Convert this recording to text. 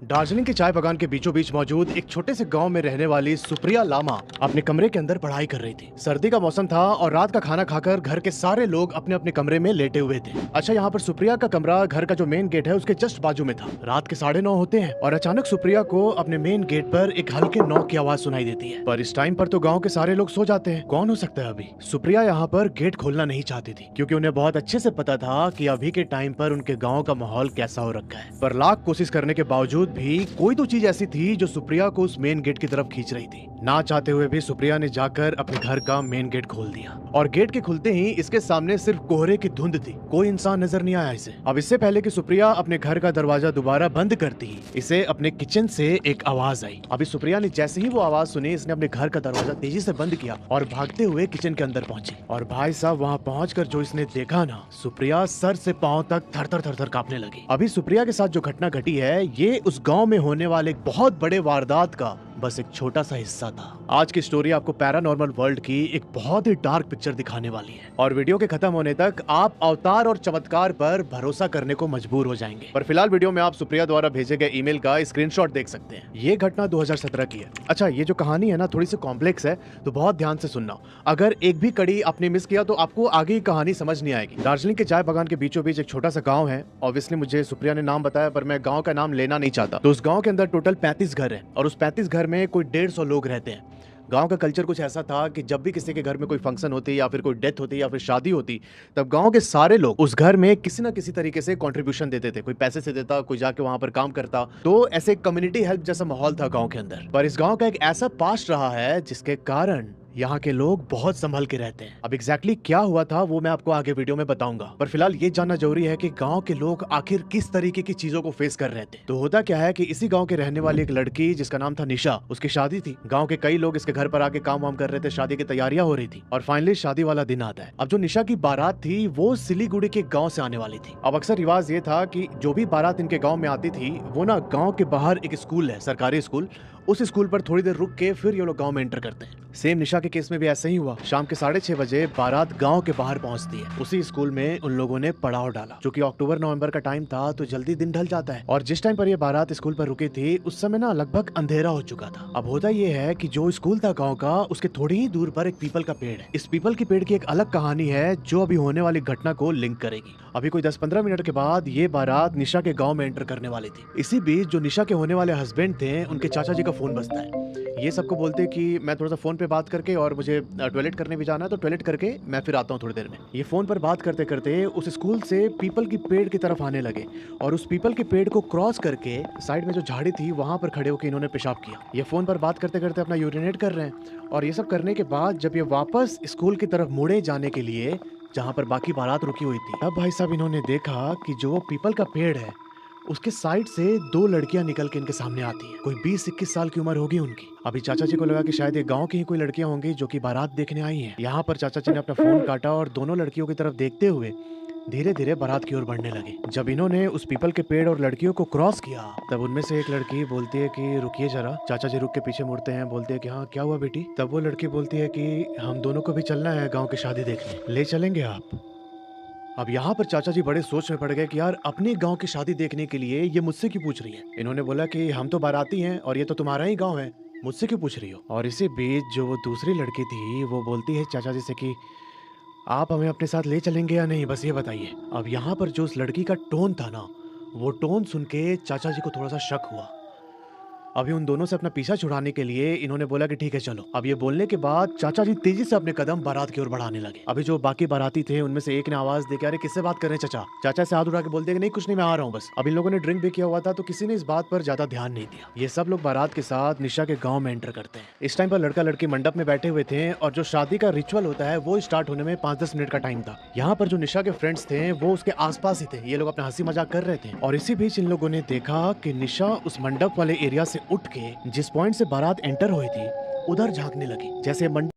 दार्जिलिंग के चाय बागान के बीचों बीच मौजूद एक छोटे से गांव में रहने वाली सुप्रिया लामा अपने कमरे के अंदर पढ़ाई कर रही थी। सर्दी का मौसम था और रात का खाना खाकर घर के सारे लोग अपने अपने कमरे में लेटे हुए थे। अच्छा, यहाँ पर सुप्रिया का कमरा घर का जो मेन गेट है उसके जस्ट बाजू में था। रात के 9:30 होते हैं और अचानक सुप्रिया को अपने मेन गेट पर एक हल्के नॉक की आवाज सुनाई देती है। पर इस टाइम पर तो गाँव के सारे लोग सो जाते हैं। कौन हो सकता है अभी? सुप्रिया यहाँ पर गेट खोलना नहीं चाहती थी क्योंकि उन्हें बहुत अच्छे से पता था कि अभी के टाइम पर उनके गाँव का माहौल कैसा हो रखा है। पर लाख कोशिश करने के बावजूद भी कोई तो चीज ऐसी थी जो सुप्रिया को उस मेन गेट की तरफ खींच रही थी। ना चाहते हुए भी सुप्रिया ने जाकर अपने घर का मेन गेट खोल दिया और गेट के खुलते ही इसके सामने सिर्फ कोहरे की धुंध थी। कोई इंसान नजर नहीं आया इसे। अब इससे पहले कि सुप्रिया अपने घर का दरवाजा दोबारा बंद करती, इसे अपने किचन से एक आवाज आई। अभी सुप्रिया ने जैसे ही वो आवाज सुनी, इसने अपने घर का दरवाजा तेजी से बंद किया और भागते हुए किचन के अंदर पहुंची। और भाई साहब, वहां पहुंचकर जो इसने देखा ना, सुप्रिया सर से पांव तक थर थर थर थर कांपने लगी। अभी सुप्रिया के साथ जो घटना घटी है, ये उस गांव में होने वाले एक बहुत बड़े वारदात का बस एक छोटा सा हिस्सा था। आज की स्टोरी आपको पैरानॉर्मल वर्ल्ड की एक बहुत ही डार्क पिक्चर दिखाने वाली है और वीडियो के खत्म होने तक आप अवतार और चमत्कार पर भरोसा करने को मजबूर हो जाएंगे। पर फिलहाल वीडियो में आप सुप्रिया द्वारा भेजे गए ईमेल का स्क्रीनशॉट देख सकते हैं। ये घटना 2017 की है। अच्छा, ये जो कहानी है ना, थोड़ी सी कॉम्प्लेक्स है, तो बहुत ध्यान से सुनना। अगर एक भी कड़ी आपने मिस किया तो आपको आगे की कहानी समझ नहीं आएगी। दार्जिलिंग के चाय बागान के बीचों बीच एक छोटा सा गाँव है। ऑब्वियसली मुझे सुप्रिया ने नाम बताया, पर मैं गाँव का नाम लेना नहीं चाहता। तो उस गाँव के अंदर टोटल 35 घर है और उस 35 घर में कोई 150 लोग रहते हैं। गांव का कल्चर कुछ ऐसा था कि जब भी किसी के घर में कोई फंक्शन होती या फिर कोई डेथ होती या फिर शादी होती, तब गांव के सारे लोग उस घर में किसी ना किसी तरीके से कंट्रीब्यूशन देते थे। कोई पैसे से देता, कोई जाके वहां पर काम करता। तो ऐसे कम्युनिटी हेल्प जैसा माहौल था गांव के अंदर। पर इस गांव का एक ऐसा पास्ट रहा है जिसके कारण यहाँ के लोग बहुत संभल के रहते हैं। अब एग्जैक्टली क्या हुआ था वो मैं आपको आगे वीडियो में बताऊंगा, पर फिलहाल ये जानना जरूरी है कि गांव के लोग आखिर किस तरीके की चीजों को फेस कर रहे थे। तो होता क्या है कि इसी गांव के रहने वाली एक लड़की जिसका नाम था निशा, उसकी शादी थी। गांव के कई लोग इसके घर पर आके काम वाम कर रहे थे, शादी की तैयारियां हो रही थी और फाइनली शादी वाला दिन आता है। अब जो निशा की बारात थी वो सिलीगुड़ी के गाँव से आने वाली थी। अब अक्सर रिवाज ये था कि जो भी बारात इनके गाँव में आती थी, वो ना गाँव के बाहर एक स्कूल है, सरकारी स्कूल, उस स्कूल पर थोड़ी देर रुक के फिर ये लोग गांव में एंटर करते हैं। सेम निशा के केस में भी ऐसा ही हुआ। शाम के 6:30 बजे बारात गांव के बाहर पहुंचती है। उसी स्कूल में उन लोगों ने पड़ाव डाला। जो कि अक्टूबर-नवंबर का टाइम था, तो जल्दी दिन ढल जाता है। और जिस टाइम पर ये बारात स्कूल पर रुकी थी, उस समय ना लगभग अंधेरा हो चुका था। अब होता ये है कि जो स्कूल था गाँव का, उसके थोड़ी ही दूर पर एक पीपल का पेड़ है। इस पीपल के पेड़ की एक अलग कहानी है जो अभी होने वाली घटना को लिंक करेगी। अभी कोई 10-15 मिनट के बाद ये बारात निशा के गाँव में एंटर करने वाली थी। इसी बीच जो निशा के होने वाले हस्बैंड थे, उनके चाचा जी का फोन बजता है। ये सबको बोलते कि मैं थोड़ा सा फोन पे बात करके, और मुझे टॉयलेट करने भी जाना है, तो टॉयलेट करके मैं फिर आता हूँ थोड़ी देर में। ये फोन पर बात करते करते उस स्कूल से पीपल की पेड़ की तरफ आने लगे और उस पीपल के पेड़ को क्रॉस करके साइड में जो झाड़ी थी वहां पर खड़े होकर इन्होंने पेशाब किया। ये फोन पर बात करते करते अपना यूरिनेट कर रहे हैं और ये सब करने के बाद जब ये वापस स्कूल की तरफ मुड़े जाने के लिए, जहाँ पर बाकी बारात रुकी हुई थी, तब भाई साहब इन्होंने देखा कि जो पीपल का पेड़ है उसके साइड से 2 लड़कियां निकल के इनके सामने आती हैं। कोई 20-21 साल की उम्र होगी उनकी। अभी चाचा जी को लगा कि शायद ये गांव की ही कोई लड़कियां होंगी जो कि बारात देखने आई हैं। यहाँ पर चाचा जी ने अपना फोन काटा और दोनों लड़कियों की तरफ देखते हुए धीरे धीरे बारात की ओर बढ़ने लगे। जब इन्होंने उस पीपल के पेड़ और लड़कियों को क्रॉस किया, तब उनमें से एक लड़की बोलती है कि रुकिए जरा। चाचा जी रुक के पीछे मुड़ते हैं, बोलते हैं कि हाँ क्या हुआ बेटी? तब वो लड़की बोलती है कि हम दोनों को भी चलना है गाँव की शादी देखने, ले चलेंगे आप? अब यहाँ पर चाचा जी बड़े सोच में पड़ गए कि यार, अपने गांव की शादी देखने के लिए ये मुझसे क्यों पूछ रही है। इन्होंने बोला कि हम तो बाराती हैं और ये तो तुम्हारा ही गांव है, मुझसे क्यों पूछ रही हो। और इसी बीच जो वो दूसरी लड़की थी वो बोलती है चाचा जी से कि आप हमें अपने साथ ले चलेंगे या नहीं, बस ये बताइए। अब यहाँ पर जो उस लड़की का टोन था ना, वो टोन सुन के चाचा जी को थोड़ा सा शक हुआ। अभी उन दोनों से अपना पीछा छुड़ाने के लिए इन्होंने बोला कि ठीक है चलो। अब ये बोलने के बाद चाचा जी तेजी से अपने कदम बारात की ओर बढ़ाने लगे। अभी जो बाकी बाराती थे उनमें से एक ने आवाज दे के, अरे किससे बात कर रहे हैं चाचा? चाचा से हाथ उठा के बोलते हैं कि नहीं कुछ नहीं, मैं आ रहा हूँ बस। अब इन लोगों ने ड्रिंक भी किया हुआ था, तो किसी ने इस बात पर ज्यादा ध्यान नहीं दिया। ये सब लोग बारात के साथ निशा के गाँव में एंटर करते हैं। इस टाइम पर लड़का लड़की मंडप में बैठे हुए थे और जो शादी का रिचुअल होता है वो स्टार्ट होने में 5-10 मिनट का टाइम था। यहाँ पर जो निशा के फ्रेंड्स थे वो उसके आसपास ही थे। ये लोग अपना हंसी मजाक कर रहे थे और इसी बीच इन लोगों ने देखा कि निशा उस मंडप वाले एरिया से उठ के जिस पॉइंट से बारात एंटर हुई थी उधर झांकने लगी। जैसे मंडप